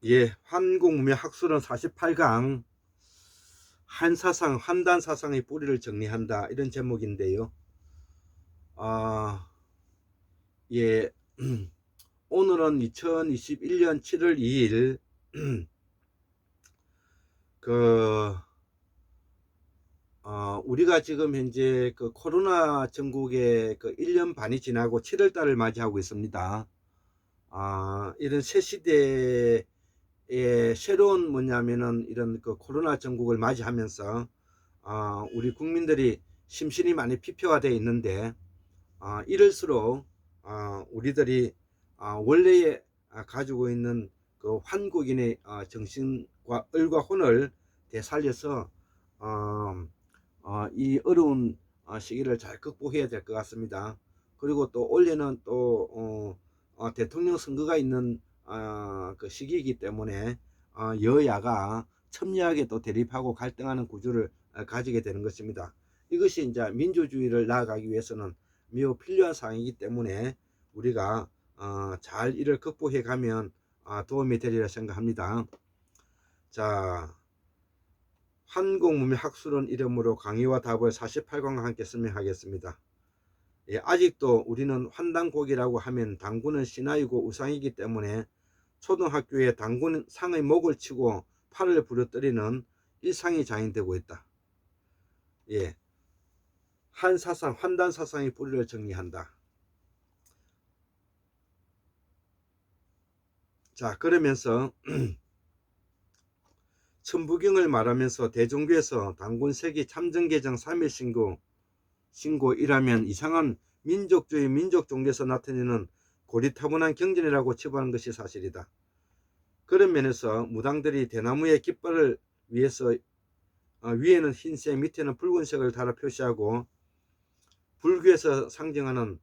예, 환국문명학술은 48강 한사상, 환단사상의 뿌리를 정리한다, 이런 제목인데요. 예, 오늘은 2021년 7월 2일 우리가 지금 현재 코로나 전국에 1년 반이 지나고 7월 달을 맞이하고 있습니다. 이런 새 시대에 새로운 뭐냐면은 이런 코로나 전국을 맞이하면서 우리 국민들이 심신이 많이 피폐화되어 있는데, 이럴수록 우리들이 원래에 가지고 있는 그 환국인의 정신과 을과 혼을 되살려서 이 어려운 시기를 잘 극복해야 될 것 같습니다. 그리고 또 올해는 또 대통령 선거가 있는 그 시기이기 때문에 여야가 첨예하게 또 대립하고 갈등하는 구조를 가지게 되는 것입니다. 이것이 이제 민주주의를 나아가기 위해서는 매우 필요한 사항이기 때문에 우리가 잘 이를 극복해 가면 도움이 되리라 생각합니다. 자, 한국문명학술원 이름으로 강의와 답을 48강과 함께 설명하겠습니다. 예, 아직도 우리는 환단곡이라고 하면 당군은 신하이고 우상이기 때문에 초등학교에 당군 상의 목을 치고 팔을 부러뜨리는 일상이 자행되고 있다. 예, 한사상, 환단사상의 뿌리를 정리한다. 자, 그러면서 천부경을 말하면서 대종교에서 당군 세기 참정개정 3일 신고이라면 이상한 민족주의 민족종교에서 나타내는 고리타분한 경전이라고 치부하는 것이 사실이다. 그런 면에서 무당들이 대나무의 깃발을 위해서 위에는 흰색 밑에는 붉은색을 달아 표시하고 불교에서 상징하는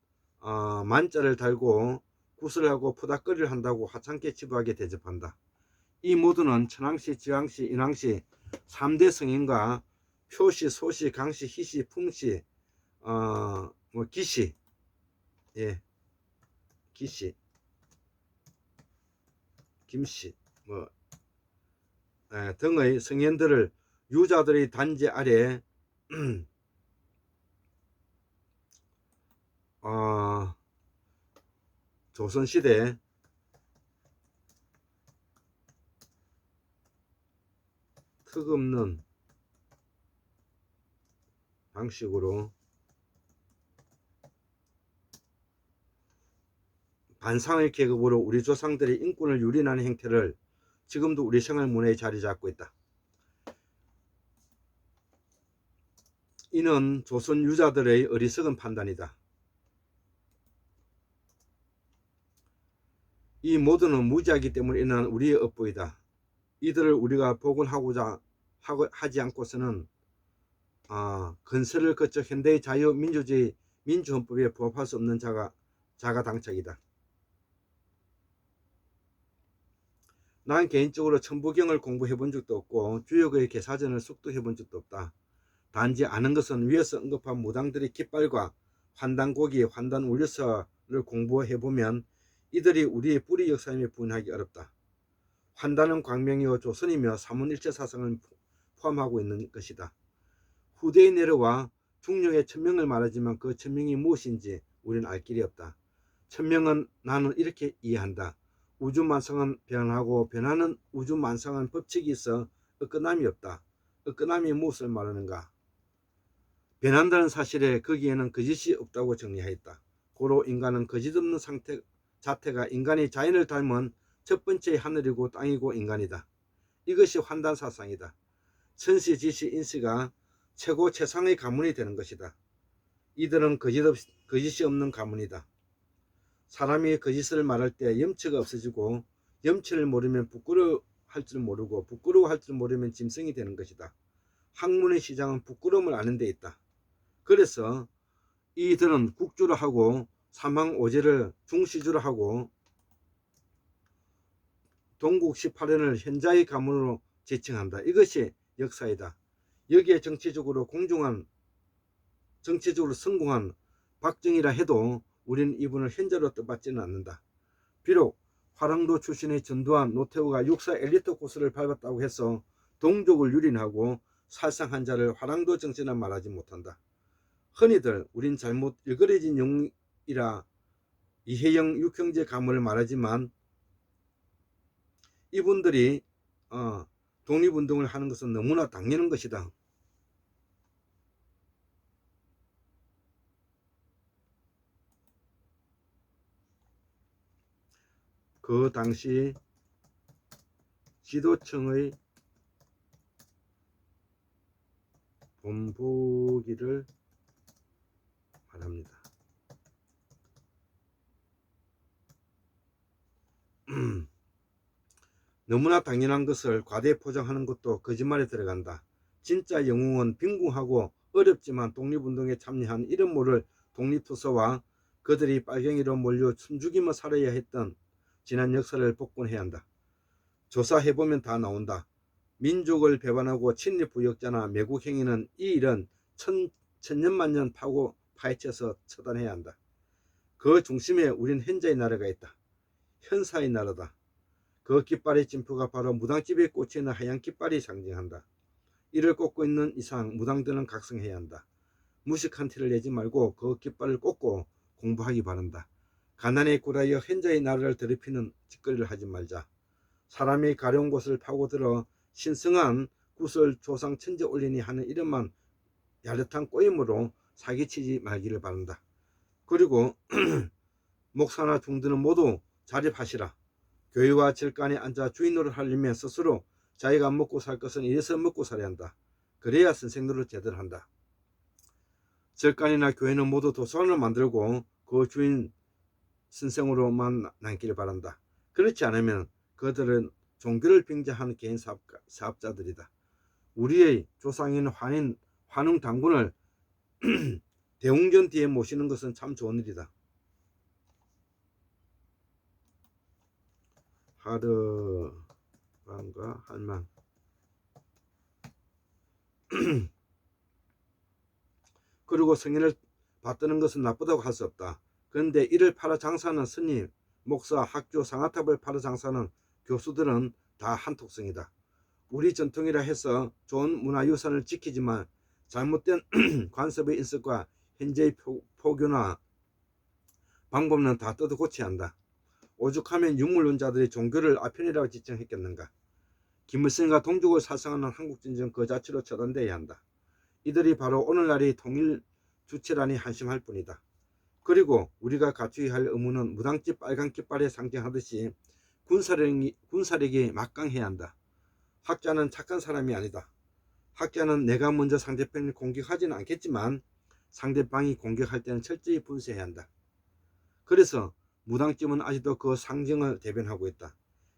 만자를 달고 구슬하고 푸닥거리를 한다고 하찮게 치부하게 대접한다. 이 모두는 천왕시, 지왕시, 인왕시 3대 성인과 표시, 소시, 강시, 희시, 풍시, 기시, 예, 기시, 김씨, 등의 성현들을 유자들의 단지 아래 조선시대 턱없는 방식으로 반상의 계급으로 우리 조상들의 인권을 유린하는 행태를 지금도 우리 생활문화에 자리 잡고 있다. 이는 조선 유자들의 어리석은 판단이다. 이 모두는 무지하기 때문에 일어난 우리의 업보이다. 이들을 우리가 복원하고자 하지 않고서는 건설을 거쳐 현대의 자유민주주의 민주헌법에 부합할 수 없는 자가당착이다. 난 개인적으로 천부경을 공부해 본 적도 없고 주역의 개사전을 숙도해 본 적도 없다. 단지 아는 것은 위에서 언급한 무당들의 깃발과 환단고기, 환단울려서를 공부해 보면 이들이 우리의 뿌리 역사임에 부인하기 어렵다. 환단은 광명이요 조선이며 사문일체 사상을 포함하고 있는 것이다. 후대에 내려와 중령의 천명을 말하지만 그 천명이 무엇인지 우리는 알 길이 없다. 천명은 나는 이렇게 이해한다. 우주만상은 변하고 변하는 우주만상은 법칙이 있어 엇근함이 없다. 엇근함이 무엇을 말하는가? 변한다는 사실에 거기에는 거짓이 없다고 정리하였다. 고로 인간은 거짓 없는 상태 자태가 인간의 자연을 닮은 첫 번째 하늘이고 땅이고 인간이다. 이것이 환단사상이다. 천시, 지시, 인시가 최고 최상의 가문이 되는 것이다. 이들은 거짓이 없는 가문이다. 사람이 거짓을 말할 때 염치가 없어지고 염치를 모르면 부끄러워할 줄 모르고 부끄러워할 줄 모르면 짐승이 되는 것이다. 학문의 시장은 부끄러움을 아는 데 있다. 그래서 이들은 국주를 하고 사망오제를 중시주를 하고 동국 18년을 현자의 가문으로 지칭한다. 이것이 역사이다. 여기에 정치적으로 성공한 박정희라 해도 우리는 이분을 현자로 뜻받지는 않는다. 비록 화랑도 출신의 전두환, 노태우가 육사 엘리트 코스를 밟았다고 해서 동족을 유린하고 살상한 자를 화랑도 정치는 말하지 못한다. 흔히들 우린 잘못 일그러진 용이라 이해영 육형제 가문을 말하지만 이분들이 독립운동을 하는 것은 너무나 당연한 것이다. 그 당시 지도층의 본보기를 말합니다. 너무나 당연한 것을 과대 포장하는 것도 거짓말에 들어간다. 진짜 영웅은 빈궁하고 어렵지만 독립운동에 참여한 이름 모를 독립투사와 그들이 빨갱이로 몰려 숨죽이며 살아야 했던 지난 역사를 복원해야 한다. 조사해보면 다 나온다. 민족을 배반하고 친일부역자나 매국행위는 이 일은 천년만년 파고 파헤쳐서 처단해야 한다. 그 중심에 우린 현자의 나라가 있다. 현사의 나라다. 그 깃발의 진표가 바로 무당집에 꽂혀있는 하얀 깃발이 상징한다. 이를 꽂고 있는 이상 무당들은 각성해야 한다. 무식한 티를 내지 말고 그 깃발을 꽂고 공부하기 바란다. 가난에 굴하여 현자의 나라를 더럽히는 짓거리를 하지 말자. 사람이 가려운 곳을 파고들어 신성한 구설 조상 천재 올리니 하는 이름만 야릇한 꼬임으로 사기치지 말기를 바란다. 그리고 목사나 중들은 모두 자립하시라. 교회와 절간에 앉아 주인 노릇 하려면 스스로 자기가 먹고 살 것은 이래서 먹고 살아야 한다. 그래야 선생 노릇 제대로 한다. 절간이나 교회는 모두 도서관을 만들고 그 주인 선생으로만 남기를 바란다. 그렇지 않으면 그들은 종교를 빙자하는 개인 사업자들이다. 우리의 조상인 환웅 당군을 대웅전 뒤에 모시는 것은 참 좋은 일이다. 하르방과 할망. 그리고 성인을 받드는 것은 나쁘다고 할 수 없다. 그런데 이를 팔아 장사하는 스님, 목사, 학교, 상아탑을 팔아 장사하는 교수들은 다 한톡성이다. 우리 전통이라 해서 좋은 문화유산을 지키지만 잘못된 관습의 인식과 현재의 포교나 방법은 다 뜯어 고쳐야 한다. 오죽하면 유물론자들이 종교를 아편이라고 지칭했겠는가. 김일성과 동족을 살상하는 한국전쟁 그 자체로 처단돼야 한다. 이들이 바로 오늘날의 통일 주체라니 한심할 뿐이다. 그리고 우리가 갖추어야 할 의무는 무당집 빨간 깃발에 상징하듯이 군사력이 막강해야 한다. 학자는 착한 사람이 아니다. 학자는 내가 먼저 상대편을 공격하지는 않겠지만 상대방이 공격할 때는 철저히 분쇄해야 한다. 그래서 무당집은 아직도 그 상징을 대변하고 있다.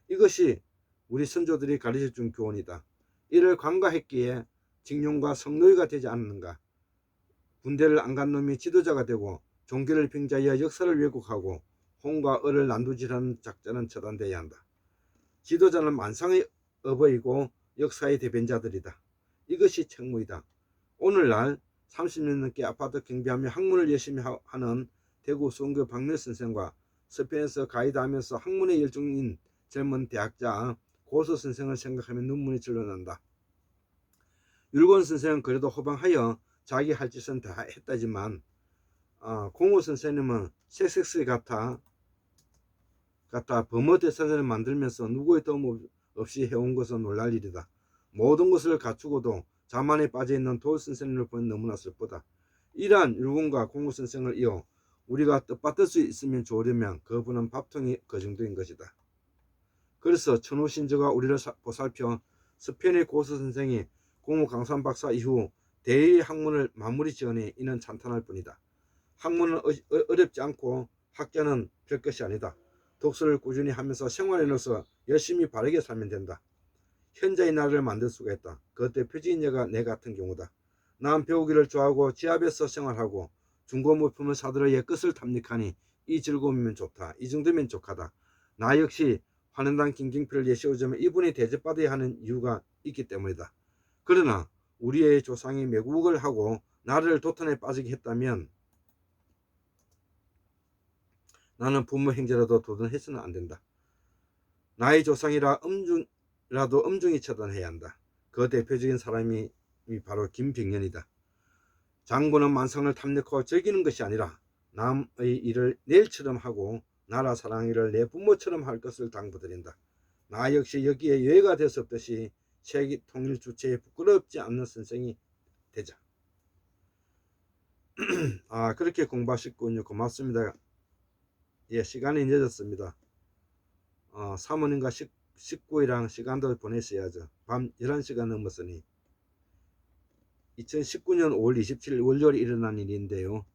이것이 우리 선조들이 가르쳐준 교훈이다. 이를 간과했기에 징용과 성노예가 되지 않는가. 군대를 안 간 놈이 지도자가 되고 종교를 빙자하여 역사를 왜곡하고 홍과 을을 난두질하는 작전은 처단돼야 한다. 지도자는 만상의 어버이고 역사의 대변자들이다. 이것이 책무이다. 오늘날 30년 넘게 아파트 경비하며 학문을 열심히 하는 대구 수원교 박멸 선생과 서편에서 가이드하면서 학문에 열중인 젊은 대학자 고서 선생을 생각하면 눈물이 절로난다. 율곤 선생은 그래도 호방하여 자기 할 짓은 다 했다지만 공호 선생님은 섹섹스 같아 범어 대사전을 만들면서 누구의 도움 없이 해온 것은 놀랄 일이다. 모든 것을 갖추고도 자만에 빠져있는 돌 선생님을 보니 너무나 슬프다. 이러한 율곤과 공호 선생을 이어 우리가 뜻받을 수 있으면 좋으려면 그분은 밥통이 그 정도인 것이다. 그래서 천호신조가 우리를 보살펴 서편의 고서 선생이 공호 강산 박사 이후 대의 학문을 마무리 지으니 이는 찬탄할 뿐이다. 학문은 어렵지 않고 학자는 별것이 아니다. 독서를 꾸준히 하면서 생활에 넣어서 열심히 바르게 살면 된다. 현자의 나라를 만들 수가 있다. 그 대표적인 예가 내 같은 경우다. 난 배우기를 좋아하고 지하에서 생활하고 중고 물품을 사들어 옛 것을 탐닉하니 이 즐거움이면 좋다. 이 정도면 족하다. 나 역시 환원당 김경필을 예시오자면 이분이 대접받아야 하는 이유가 있기 때문이다. 그러나 우리의 조상이 매국을 하고 나라를 도탄에 빠지게 했다면 나는 부모 형제라도 도전해서는 안 된다. 나의 조상이라도 엄중히 처단해야 한다. 그 대표적인 사람이 바로 김병연이다. 장군은 만성을 탐내고 즐기는 것이 아니라 남의 일을 내 일처럼 하고 나라 사랑 일을 내 부모처럼 할 것을 당부드린다. 나 역시 여기에 예외가 될 수 없듯이 세계 통일 주체에 부끄럽지 않는 선생이 되자. 그렇게 공부하셨군요. 고맙습니다. 예, 시간이 늦었습니다. 사모님과 식구이랑 시간도 보냈어야죠. 밤 11시가 넘었으니. 2019년 5월 27일 월요일에 일어난 일인데요.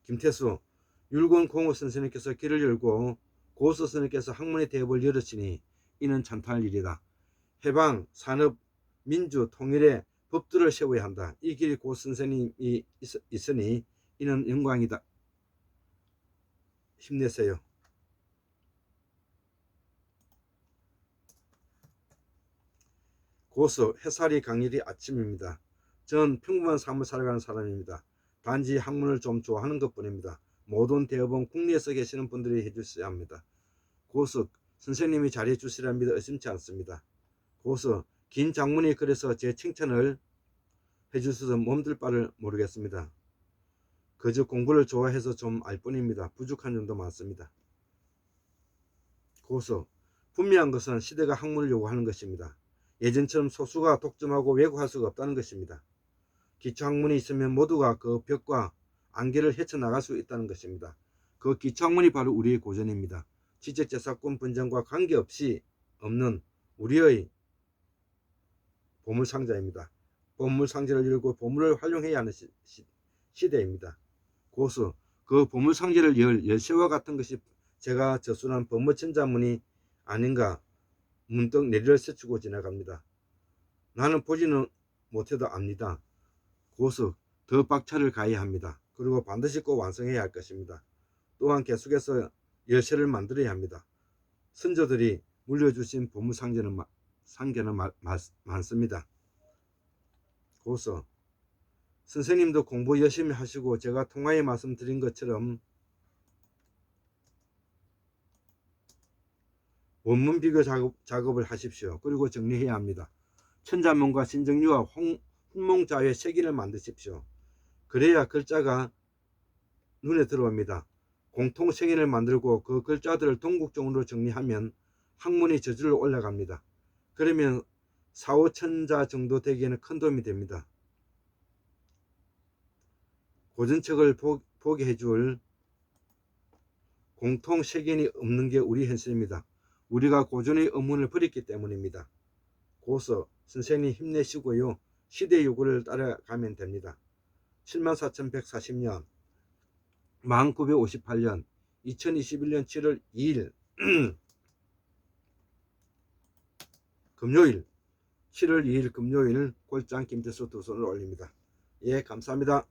김태수, 율곡 공호 선생님께서 길을 열고 고수 선생님께서 학문의 대업을 열으시니 이는 찬탄할 일이다. 해방, 산업, 민주, 통일의 법들을 세워야 한다. 이 길이 고 선생님이 있으니 이는 영광이다. 힘내세요. 고수, 햇살이 강일이 아침입니다. 전 평범한 삶을 살아가는 사람입니다. 단지 학문을 좀 좋아하는 것뿐입니다. 모든 대업은 국내에서 계시는 분들이 해주셔야 합니다. 고수, 선생님이 잘해 주시리라 믿어 의심치 않습니다. 고수, 긴 장문이 그래서 제 칭찬을 해주셔서 몸둘 바를 모르겠습니다. 그저 공부를 좋아해서 좀 알 뿐입니다. 부족한 점도 많습니다. 고수, 분명한 것은 시대가 학문을 요구하는 것입니다. 예전처럼 소수가 독점하고 왜곡할 수가 없다는 것입니다. 기초학문이 있으면 모두가 그 벽과 안개를 헤쳐나갈 수 있다는 것입니다. 그 기초학문이 바로 우리의 고전입니다. 지적재산권 분쟁과 관계없이 없는 우리의 보물상자입니다. 보물상자를 열고 보물을 활용해야 하는 시대입니다. 고수, 그 보물상자를 열 열쇠와 같은 것이 제가 저술한 법무천자문이 아닌가 문득 내리를 스치고 지나갑니다. 나는 보지는 못해도 압니다. 고수, 더 박차를 가해야 합니다. 그리고 반드시 꼭 완성해야 할 것입니다. 또한 계속해서 열쇠를 만들어야 합니다. 선조들이 물려주신 보물상자는 많습니다. 고수, 선생님도 공부 열심히 하시고 제가 통화에 말씀드린 것처럼 원문 비교 작업을 하십시오. 그리고 정리해야 합니다. 천자문과 신정리와 훈몽자의 세기를 만드십시오. 그래야 글자가 눈에 들어옵니다. 공통세계를 만들고 그 글자들을 동국종으로 정리하면 학문이 저절로 올라갑니다. 그러면 4, 5천자 정도 되기에는 큰 도움이 됩니다. 고전책을 보게 해줄 공통세계인이 없는 게 우리 현실입니다. 우리가 고전의 의문을 버렸기 때문입니다. 고서 선생님 힘내시고요. 시대 요구를 따라가면 됩니다. 74,140년 1958년 2021년 7월 2일 금요일 7월 2일 금요일 골장 김태수 두 손을 올립니다. 예, 감사합니다.